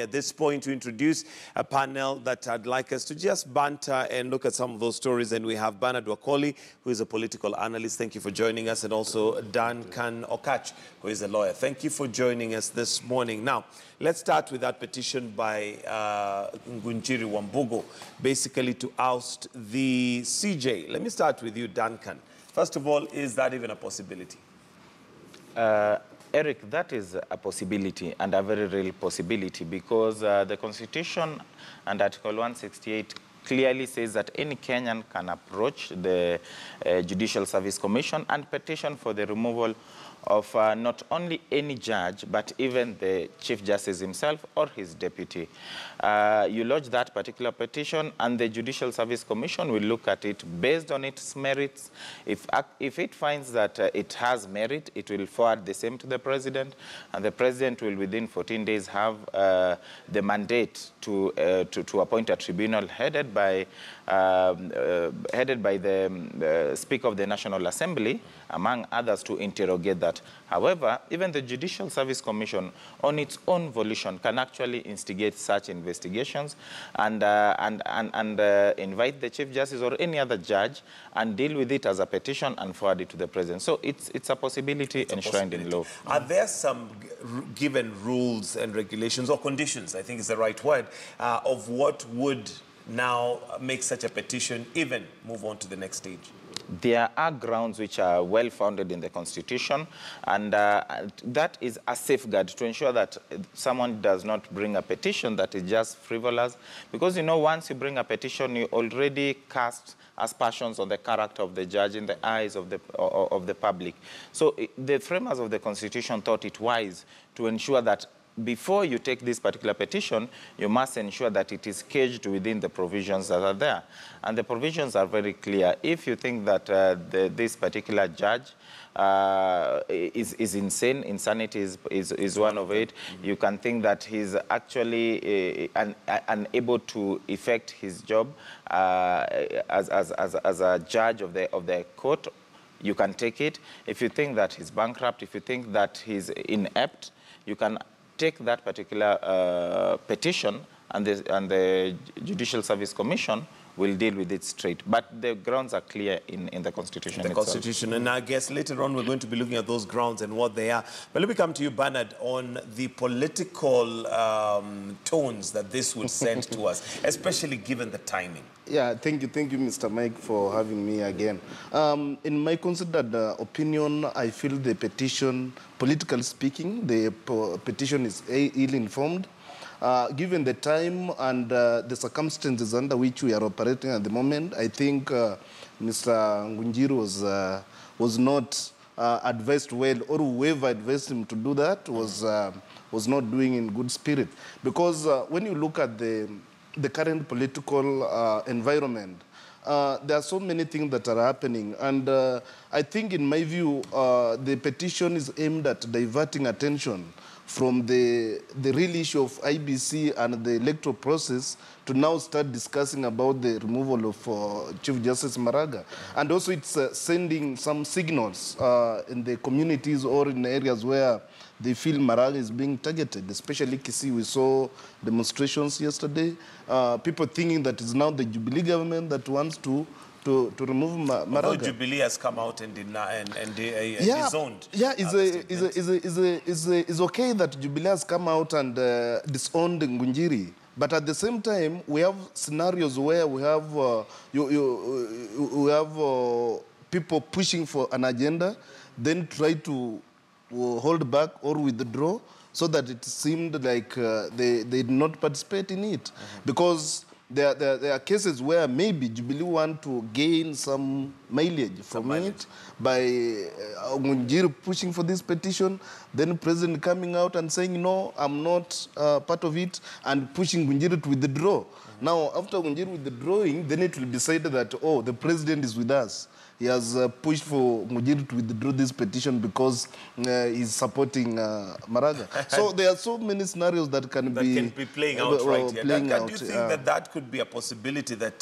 At this point to introduce a panel that I'd like us to just banter and look at some of those stories. And we have Bernard Wakoli, who is a political analyst. Thank you for joining us. And also Duncan Okach, who is a lawyer. Thank you for joining us this morning. Now, let's start with that petition by Ngunjiri Wambugu, basically to oust the CJ. Let me start with you, Duncan. First of all, is that even a possibility? Eric, that is a possibility, and a very real possibility, because the Constitution and Article 168 clearly says that any Kenyan can approach the Judicial Service Commission and petition for the removal of not only any judge, but even the Chief Justice himself or his deputy. You lodge that particular petition, and the Judicial Service Commission will look at it based on its merits. If it finds that it has merit, it will forward the same to the President, and the President will within 14 days have the mandate to appoint a tribunal headed by the Speaker of the National Assembly, among others, to interrogate that. However, even the Judicial Service Commission, on its own volition, can actually instigate such investigations and invite the Chief Justice or any other judge and deal with it as a petition and forward it to the President. So it's a possibility enshrined in law. Are there some given rules and regulations or conditions, I think is the right word, of what would now make such a petition even move on to the next stage? There are grounds which are well founded in the Constitution, and that is a safeguard to ensure that someone does not bring a petition that is just frivolous. Because, you know, once you bring a petition, you already cast aspersions on the character of the judge in the eyes of the public. So the framers of the Constitution thought it wise to ensure that before you take this particular petition, you must ensure that it is caged within the provisions that are there. And the provisions are very clear. If you think that this particular judge is insane, insanity is one of it, you can think that he's actually unable to effect his job as a judge of the court, you can take it. If you think that he's bankrupt, if you think that he's inept, you can take that particular petition, and the Judicial Service Commission will deal with it straight. But the grounds are clear in the Constitution itself. Constitution, and I guess later on we're going to be looking at those grounds and what they are. But let me come to you, Bernard, on the political tones that this would send to us, especially given the timing. Yeah, thank you, Mr. Mike, for having me again. In my considered opinion, I feel the petition, politically speaking, the petition is ill-informed. Given the time and the circumstances under which we are operating at the moment, I think Mr. Ngunjiri was not advised well, or whoever advised him to do that was not doing in good spirit. Because when you look at the current political environment, there are so many things that are happening. And I think, in my view, the petition is aimed at diverting attention from the real issue of IBC and the electoral process to now start discussing about the removal of Chief Justice Maraga. And also it's sending some signals in the communities or in areas where they feel Maraga is being targeted, especially Kisii. We saw demonstrations yesterday, people thinking that it's now the Jubilee government that wants to remove Maraga. Although Jubilee has come out and disowned. Yeah, it's okay that Jubilee has come out and disowned Ngunjiri. But at the same time, we have scenarios where we have people pushing for an agenda, then try to hold back or withdraw, so that it seemed like they did not participate in it. Because there are cases where maybe Jubilee want to gain some mileage from it by Ngunjiri pushing for this petition, then the President coming out and saying, no, I'm not part of it, and pushing Ngunjiri to withdraw. Now, after Ngunjiri withdrawing, then it will be decided that, oh, the President is with us. he has pushed for Ngunjiri to withdraw this petition because he's supporting Maraga. So there are so many scenarios that can be playing out right here. Playing Do out, you think that that could be a possibility that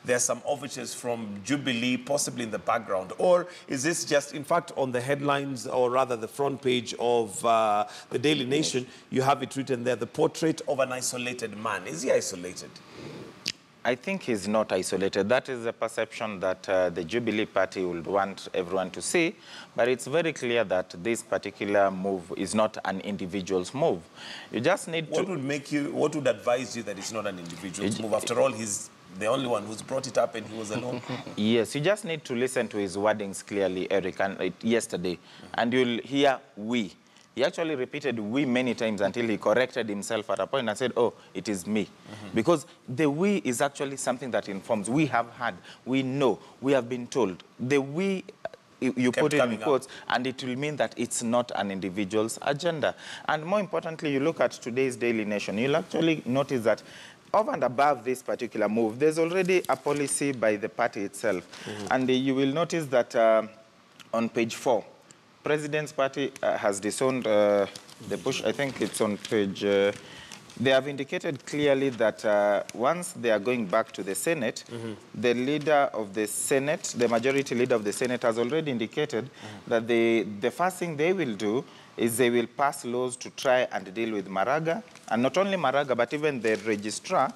there are some overtures from Jubilee possibly in the background? Or is this just, in fact, on the headlines, or rather the front page of the Daily Nation, you have it written there, the portrait of an isolated man. Is he isolated? I think he's not isolated. That is the perception that the Jubilee Party would want everyone to see. But it's very clear that this particular move is not an individual's move. You just need what would advise you that it's not an individual's move? After all, he's the only one who's brought it up and he was alone. Yes, you just need to listen to his wordings clearly, Eric, and yesterday. And you'll hear we. He actually repeated we many times until he corrected himself at a point and said, oh, it is me. Because the we is actually something that informs. We have had, we know, we have been told. The we, you put it in quotes, and it will mean that it's not an individual's agenda. And more importantly, you look at today's Daily Nation, you'll actually notice that over and above this particular move, there's already a policy by the party itself. And you will notice that on page 4, President's party has disowned the push. I think it's on page... they have indicated clearly that once they are going back to the Senate, the leader of the Senate, the majority leader of the Senate, has already indicated that the first thing they will do is they will pass laws to try and deal with Maraga, and not only Maraga, but even the registrar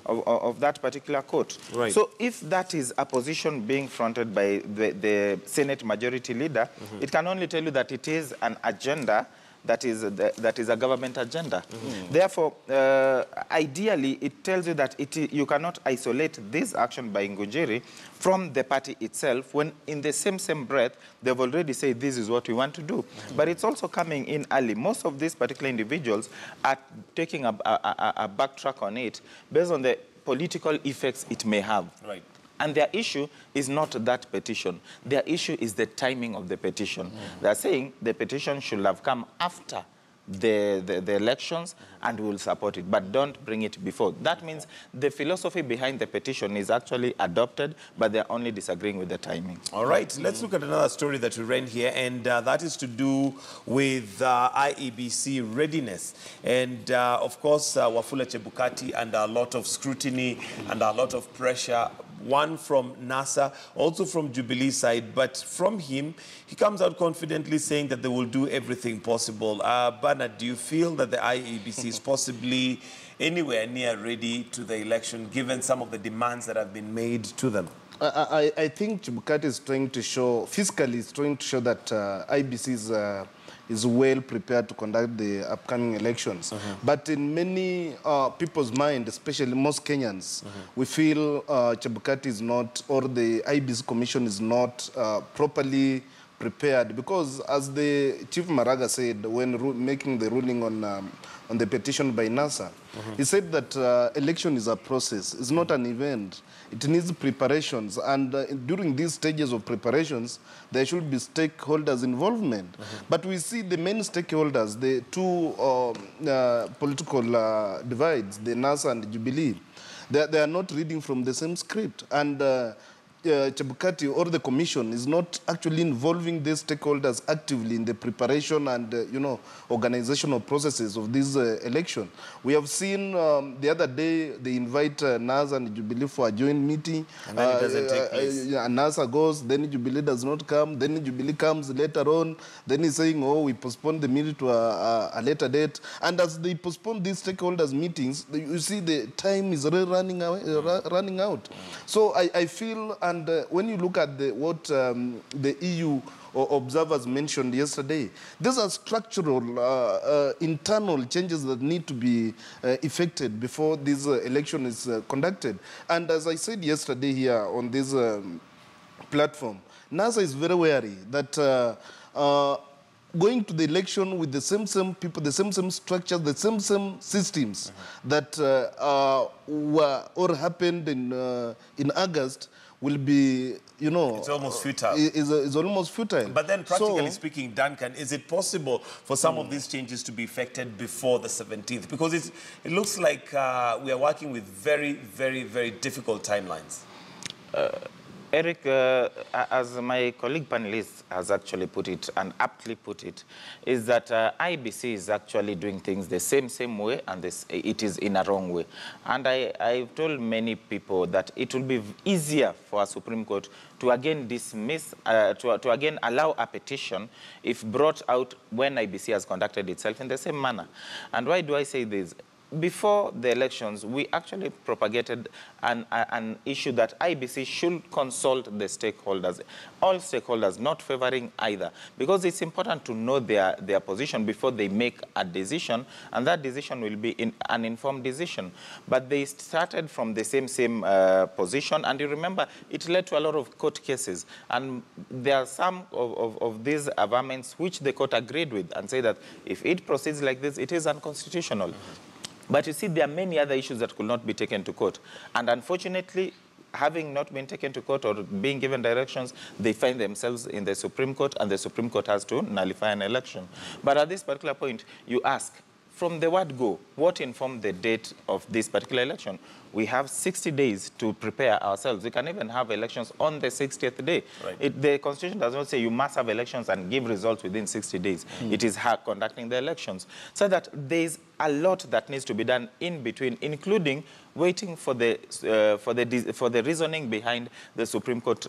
of that particular court. Right. So if that is a position being fronted by the Senate majority leader, it can only tell you that it is an agenda that is a government agenda. Therefore, ideally, it tells you that you cannot isolate this action by Ngunjiri from the party itself, when in the same breath, they've already said this is what we want to do. But it's also coming in early. Most of these particular individuals are taking a backtrack on it based on the political effects it may have. Right. And their issue is not that petition. Their issue is the timing of the petition. They're saying the petition should have come after the elections and we'll support it, but don't bring it before. That means the philosophy behind the petition is actually adopted, but they're only disagreeing with the timing. All right, let's look at another story that we ran here, and that is to do with IEBC readiness. And of course, Wafula Chebukati under a lot of scrutiny and a lot of pressure, one from NASA, also from Jubilee side, but from him, he comes out confidently saying that they will do everything possible. Bernard, do you feel that the IEBC is possibly anywhere near ready to the election, given some of the demands that have been made to them? I think Chebukati is trying to show, fiscally is trying to show that IEBC is well prepared to conduct the upcoming elections. But in many people's mind, especially most Kenyans, we feel Chebukati is not, or the IEBC Commission is not properly prepared, because as the Chief Maraga said when making the ruling on the petition by NASA, he said that election is a process, it's not an event. It needs preparations, and during these stages of preparations, there should be stakeholders' involvement. But we see the main stakeholders, the two political divides, the NASA and the Jubilee, they are not reading from the same script. And Chebukati or the Commission is not actually involving these stakeholders actively in the preparation and, organizational processes of this election. We have seen the other day they invite NASA and Jubilee for a joint meeting. And then it doesn't take place. NASA goes, then Jubilee does not come, then Jubilee comes later on, then he's saying, oh, we postpone the meeting to a later date. And as they postpone these stakeholders' meetings, you see the time is really running out. So I feel, and when you look at what the EU observers mentioned yesterday, these are structural, internal changes that need to be effected before this election is conducted. And as I said yesterday here on this platform, NASA is very wary that going to the election with the same people, the same structures, the same systems that were or happened in August will be, it's almost futile. It's almost futile. But then, practically speaking, Duncan, is it possible for some of these changes to be effected before the 17th? Because it looks like we are working with very, very, very difficult timelines. Eric, as my colleague panelist has actually put it, and aptly put it, is that IBC is actually doing things the same way, and it is in a wrong way. And I've told many people that it will be easier for a Supreme Court to again dismiss, to again allow a petition if brought out when IBC has conducted itself in the same manner. And why do I say this? Before the elections, we actually propagated an issue that IBC should consult the stakeholders, all stakeholders, not favoring either, because it's important to know their position before they make a decision, and that decision will be an informed decision. But they started from the same position, and you remember, it led to a lot of court cases, and there are some of these averments which the court agreed with and say that if it proceeds like this, it is unconstitutional. But you see, there are many other issues that could not be taken to court. And unfortunately, having not been taken to court or being given directions, they find themselves in the Supreme Court, and the Supreme Court has to nullify an election. But at this particular point, you ask, from the word go, what informed the date of this particular election? We have 60 days to prepare ourselves. We can even have elections on the 60th day. Right. The Constitution does not say you must have elections and give results within 60 days. It is conducting the elections. So that there's a lot that needs to be done in between, including waiting for the reasoning behind the Supreme Court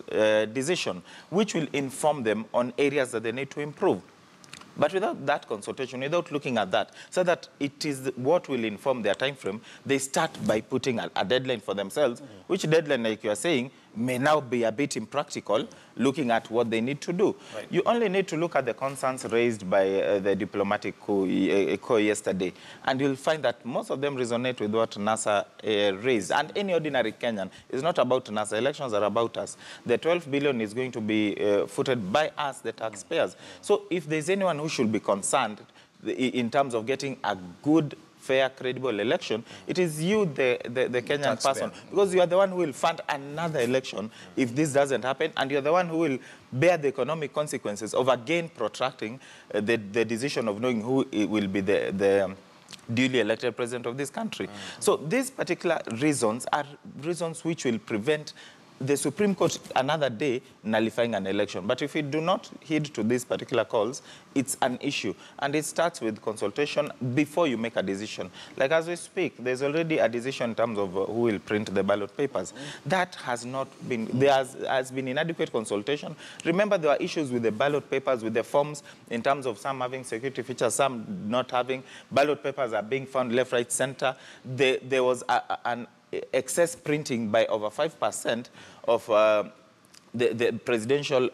decision, which will inform them on areas that they need to improve. But without that consultation, without looking at that, so that it is what will inform their time frame, they start by putting a deadline for themselves, which deadline, like you are saying, may now be a bit impractical, looking at what they need to do. Right. You only need to look at the concerns raised by the diplomatic corps yesterday, and you'll find that most of them resonate with what NASA raised. And any ordinary Kenyan is not about NASA. Elections are about us. The 12 billion is going to be footed by us, the taxpayers. So if there's anyone who should be concerned in terms of getting a good, fair, credible election, it is you, the Kenyan person, because you are the one who will fund another election if this doesn't happen, and you're the one who will bear the economic consequences of again protracting the decision of knowing who will be the duly elected president of this country. So these particular reasons are reasons which will prevent the Supreme Court another day nullifying an election. But if we do not heed to these particular calls, it's an issue. And it starts with consultation before you make a decision. Like as we speak, there's already a decision in terms of who will print the ballot papers. That has not been, there has been inadequate consultation. Remember, there are issues with the ballot papers, with the forms, in terms of some having security features, some not having. Ballot papers are being found left, right, center. There was an excess printing by over 5% of the presidential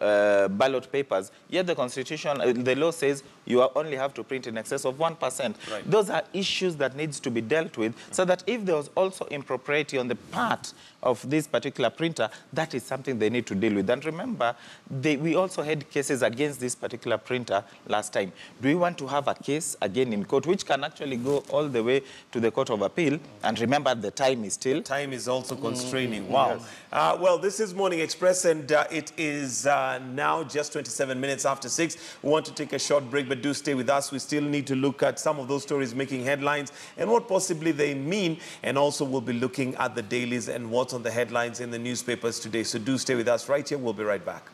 ballot papers, yet the Constitution, the law says you only have to print in excess of 1%. Right. Those are issues that needs to be dealt with, so that if there was also impropriety on the part of this particular printer, that is something they need to deal with. And remember, we also had cases against this particular printer last time. Do we want to have a case again in court, which can actually go all the way to the Court of Appeal? And remember, the time is still... Time is also constraining. Wow. Yes. Well, this is Morning Express, and it is now just 27 minutes after 6. We want to take a short break, but do stay with us. We still need to look at some of those stories making headlines and what possibly they mean. And also we'll be looking at the dailies and what's on the headlines in the newspapers today. So do stay with us right here. We'll be right back.